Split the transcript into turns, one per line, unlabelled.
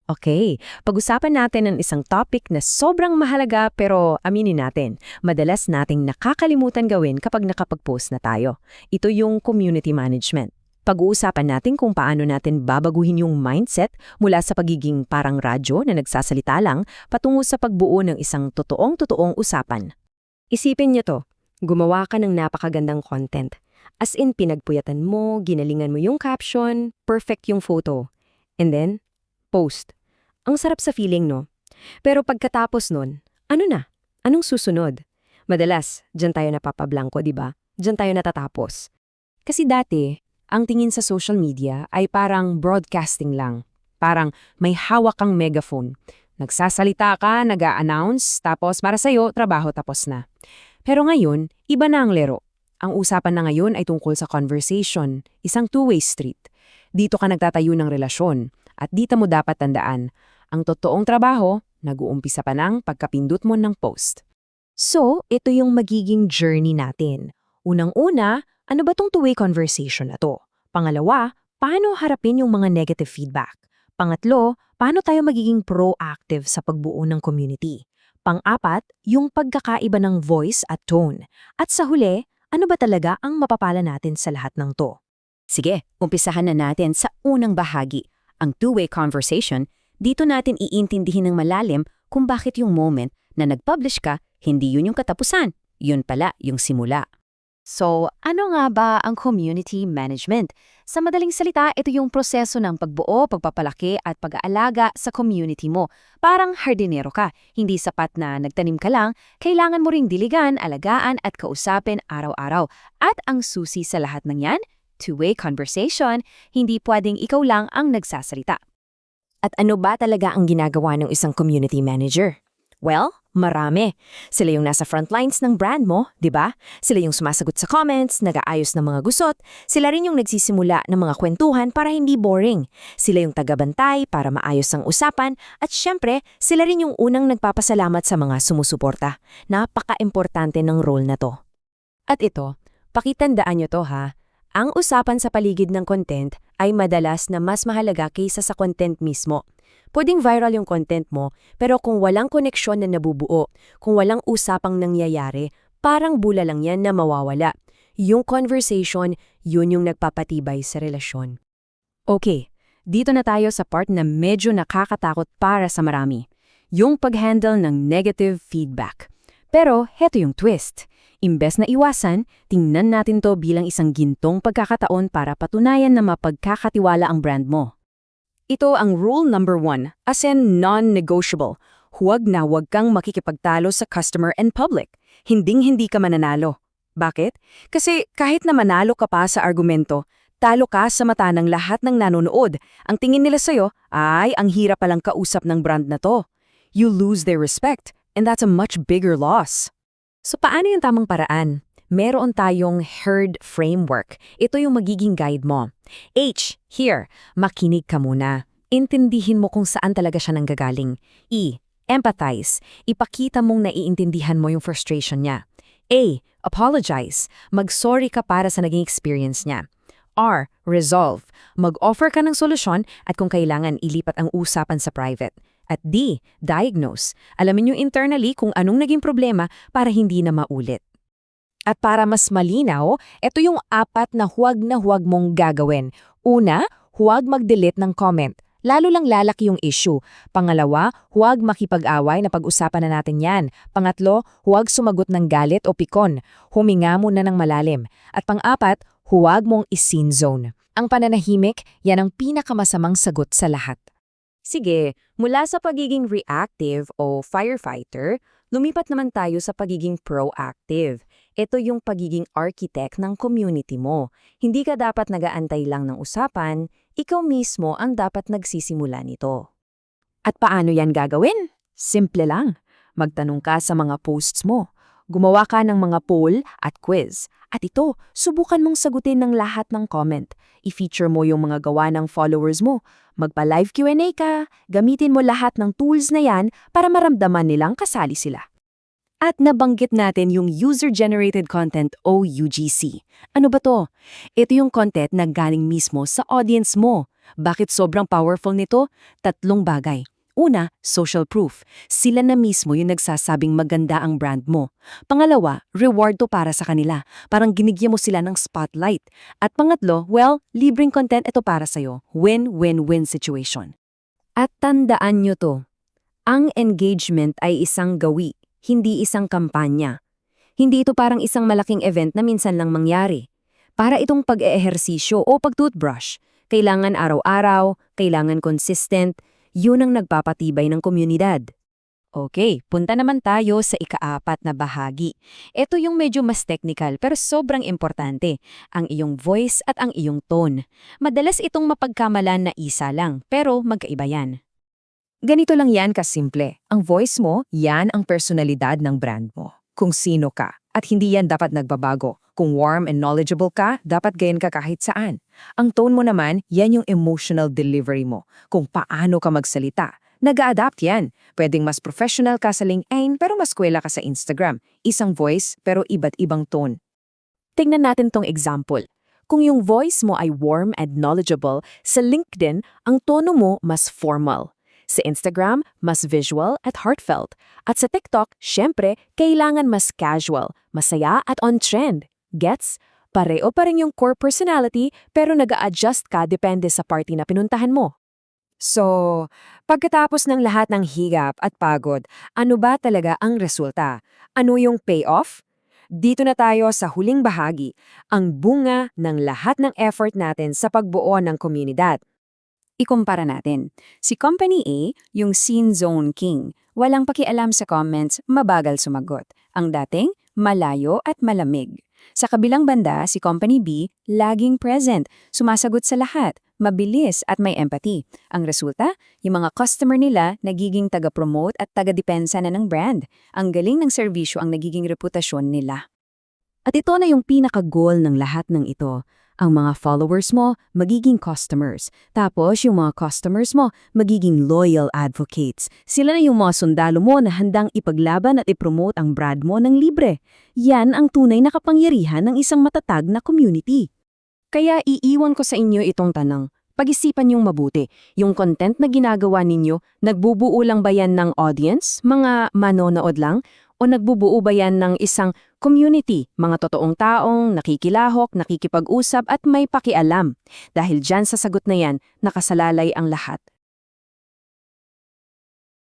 Okay, pag-usapan natin ang isang topic na sobrang mahalaga pero aminin natin, madalas nating nakakalimutan gawin kapag nakapag-post na tayo. Ito yung community management. Pag-uusapan natin kung paano natin babaguhin yung mindset mula sa pagiging parang radyo na nagsasalita lang patungo sa pagbuo ng isang totoong-totoong usapan. Isipin niyo to, gumawa ka ng napakagandang content. As in, pinagpuyatan mo, ginalingan mo yung caption, perfect yung photo. And then, post. Ang sarap sa feeling, no? Pero pagkatapos nun, ano na? Anong susunod? Madalas, dyan tayo napapablangko, di ba? Dyan tayo natatapos. Kasi dati, ang tingin sa social media ay parang broadcasting lang. Parang may hawak kang megaphone. Nagsasalita ka, nag-a-announce, tapos para sa'yo, trabaho tapos na. Pero ngayon, iba na ang lero. Ang usapan na ngayon ay tungkol sa conversation, isang two-way street. Dito ka nagtatayo ng relasyon. At dito mo dapat tandaan, ang totoong trabaho, nag-uumpisa pa ng pagkapindot mo ng post. So, ito yung magiging journey natin. Unang-una, ano ba tong two-way conversation na to? Pangalawa, paano harapin yung mga negative feedback? Pangatlo, paano tayo magiging proactive sa pagbuo ng community? Pang-apat, yung pagkakaiba ng voice at tone. At sa huli, ano ba talaga ang mapapala natin sa lahat ng to?
Sige, umpisahan na natin sa unang bahagi. Ang two-way conversation, dito natin iintindihin ng malalim kung bakit yung moment na nag-publish ka, hindi yun yung katapusan. Yun pala yung simula.
So, ano nga ba ang community management? Sa madaling salita, ito yung proseso ng pagbuo, pagpapalaki at pag-aalaga sa community mo. Parang hardinero ka. Hindi sapat na nagtanim ka lang, kailangan mo ring diligan, alagaan at kausapin araw-araw. At ang susi sa lahat ng yan, two-way conversation, hindi pwedeng ikaw lang ang nagsasalita.
At ano ba talaga ang ginagawa ng isang community manager? Well, marami. Sila yung nasa front lines ng brand mo, di ba? Sila yung sumasagot sa comments, nag-aayos ng mga gusot. Sila rin yung nagsisimula ng mga kwentuhan para hindi boring. Sila yung tagabantay para maayos ang usapan. At syempre, sila rin yung unang nagpapasalamat sa mga sumusuporta. Napaka-importante ng role na to. At ito, pakitandaan nyo to ha. Ang usapan sa paligid ng content ay madalas na mas mahalaga kaysa sa content mismo. Pwedeng viral yung content mo, pero kung walang koneksyon na nabubuo, kung walang usapang nangyayari, parang bula lang yan na mawawala. Yung conversation, yun yung nagpapatibay sa relasyon. Okay, dito na tayo sa part na medyo nakakatakot para sa marami. Yung pag-handle ng negative feedback. Pero heto yung twist. Imbes na iwasan, tingnan natin to bilang isang gintong pagkakataon para patunayan na mapagkakatiwala ang brand mo. Ito ang rule number 1, as in non-negotiable. Huwag na huwag kang makikipagtalo sa customer and public. Hinding-hindi ka mananalo. Bakit? Kasi kahit na manalo ka pa sa argumento, talo ka sa mata ng lahat ng nanonood. Ang tingin nila sa'yo, ay ang hirap palang kausap ng brand na to. You lose their respect, and that's a much bigger loss. So paano yung tamang paraan? Meron tayong herd framework. Ito yung magiging guide mo. H, here, makinig ka muna. Intindihin mo kung saan talaga siya nanggagaling. E, empathize. Ipakita mong naiintindihan mo yung frustration niya. A, apologize. Mag-sorry ka para sa naging experience niya. R, resolve. Mag-offer ka ng solusyon at kung kailangan ilipat ang usapan sa private. At D, diagnose. Alamin niyo internally kung anong naging problema para hindi na maulit. At para mas malinaw, ito yung 4 na huwag mong gagawin. Una, huwag mag-delete ng comment. Lalo lang lalaki yung issue. Pangalawa, huwag makipag-away na pag-usapan na natin yan. Pangatlo, huwag sumagot ng galit o pikon. Huminga muna ng malalim. At pang-4, huwag mong is-scene zone. Ang pananahimik, yan ang pinakamasamang sagot sa lahat. Sige, mula sa pagiging reactive o firefighter, lumipat naman tayo sa pagiging proactive. Ito yung pagiging architect ng community mo. Hindi ka dapat nag-aantay lang ng usapan, ikaw mismo ang dapat nagsisimula nito. At paano yan gagawin? Simple lang. Magtanong ka sa mga posts mo. Gumawa ka ng mga poll at quiz. At ito, subukan mong sagutin ng lahat ng comment. I-feature mo yung mga gawa ng followers mo. Magpa-live Q&A ka. Gamitin mo lahat ng tools na yan para maramdaman nilang kasali sila. At nabanggit natin yung User-Generated Content o UGC. Ano ba to? Ito yung content na galing mismo sa audience mo.
Bakit sobrang powerful nito? 3 bagay. Una, social proof. Sila na mismo yung nagsasabing maganda ang brand mo. Pangalawa, reward to para sa kanila. Parang ginigyan mo sila ng spotlight. At pangatlo, well, libreng content ito para sa'yo. Win-win-win situation.
At tandaan nyo to, ang engagement ay isang gawi, hindi isang kampanya. Hindi ito parang isang malaking event na minsan lang mangyari. Para itong pag-eehersisyo o pag-toothbrush. Kailangan araw-araw, kailangan consistent, yun ang nagpapatibay ng komunidad.
Okay, punta naman tayo sa ika-4 na bahagi. Ito yung medyo mas technical pero sobrang importante, ang iyong voice at ang iyong tone. Madalas itong mapagkamalan na isa lang, pero magkaiba yan.
Ganito lang yan kasimple. Ang voice mo, yan ang personalidad ng brand mo. Kung sino ka. At hindi yan dapat nagbabago. Kung warm and knowledgeable ka, dapat gayon ka kahit saan. Ang tone mo naman, yan yung emotional delivery mo. Kung paano ka magsalita. Nag-a-adapt yan. Pwedeng mas professional ka sa LinkedIn pero mas kwela ka sa Instagram. Isang voice pero iba't ibang tone. Tingnan natin tong example. Kung yung voice mo ay warm and knowledgeable, sa LinkedIn, ang tono mo mas formal. Sa Instagram, mas visual at heartfelt. At sa TikTok, syempre, kailangan mas casual, masaya at on-trend. Gets? Pareo pa rin yung core personality pero nag-a-adjust ka depende sa party na pinuntahan mo. So, pagkatapos ng lahat ng higap at pagod, ano ba talaga ang resulta? Ano yung payoff? Dito na tayo sa huling bahagi, ang bunga ng lahat ng effort natin sa pagbuo ng komunidad.
Ikumpara natin. Si Company A, yung scene zone king. Walang pakialam sa comments, mabagal sumagot. Ang dating, malayo at malamig. Sa kabilang banda, si Company B, laging present, sumasagot sa lahat, mabilis at may empathy. Ang resulta, yung mga customer nila nagiging taga-promote at taga-depensa na ng brand. Ang galing ng serbisyo ang nagiging reputasyon nila. At ito na yung pinaka-goal ng lahat ng ito. Ang mga followers mo, magiging customers. Tapos yung mga customers mo, magiging loyal advocates. Sila na yung mga sundalo mo na handang ipaglaban at ipromote ang brand mo ng libre. Yan ang tunay na kapangyarihan ng isang matatag na community. Kaya iiwan ko sa inyo itong tanong. Pag-isipan niyong mabuti, yung content na ginagawa ninyo, nagbubuo lang ba yan ng audience, mga manonood lang, o nagbubuo ba yan ng isang community, mga totoong taong nakikilahok, nakikipag-usap at may pakialam? Dahil dyan sa sagot na yan, nakasalalay ang lahat.